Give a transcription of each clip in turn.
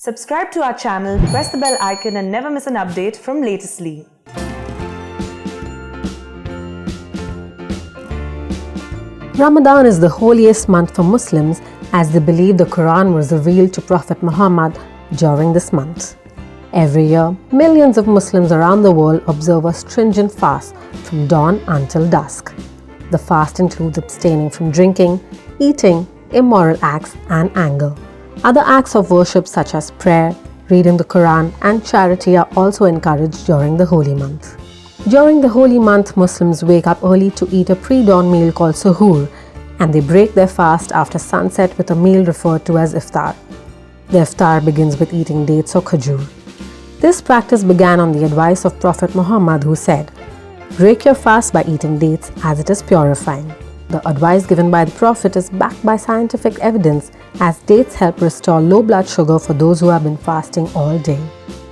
Subscribe to our channel, press the bell icon and never miss an update from Latestly. Ramadan is the holiest month for Muslims as they believe the Quran was revealed to Prophet Muhammad during this month. Every year, millions of Muslims around the world observe a stringent fast from dawn until dusk. The fast includes abstaining from drinking, eating, immoral acts, and anger. Other acts of worship such as prayer, reading the Quran, and charity are also encouraged during the holy month. During the holy month, Muslims wake up early to eat a pre-dawn meal called suhoor, and they break their fast after sunset with a meal referred to as Iftar. The Iftar begins with eating dates or khajur. This practice began on the advice of Prophet Muhammad, who said, "Break your fast by eating dates as it is purifying." The advice given by the Prophet is backed by scientific evidence as dates help restore low blood sugar for those who have been fasting all day.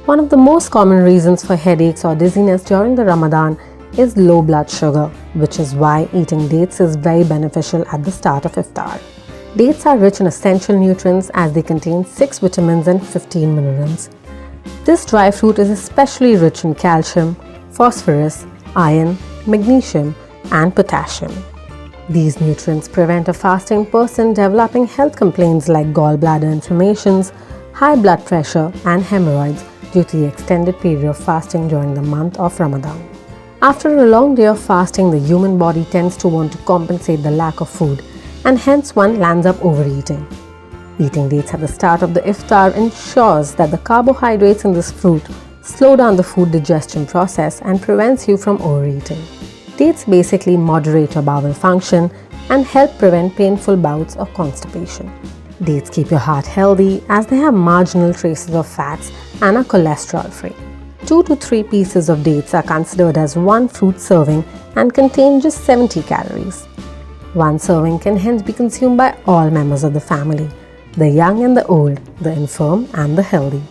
One of the most common reasons for headaches or dizziness during the Ramadan is low blood sugar, which is why eating dates is very beneficial at the start of Iftar. Dates are rich in essential nutrients as they contain 6 vitamins and 15 minerals. This dry fruit is especially rich in calcium, phosphorus, iron, magnesium, and potassium. These nutrients prevent a fasting person developing health complaints like gallbladder inflammations, high blood pressure, and hemorrhoids due to the extended period of fasting during the month of Ramadan. After a long day of fasting, the human body tends to want to compensate the lack of food, and hence one lands up overeating. Eating dates at the start of the Iftar ensures that the carbohydrates in this fruit slow down the food digestion process and prevents you from overeating. Dates basically moderate your bowel function and help prevent painful bouts of constipation. Dates keep your heart healthy as they have marginal traces of fats and are cholesterol-free. 2 to 3 pieces of dates are considered as one fruit serving and contain just 70 calories. One serving can hence be consumed by all members of the family, the young and the old, the infirm and the healthy.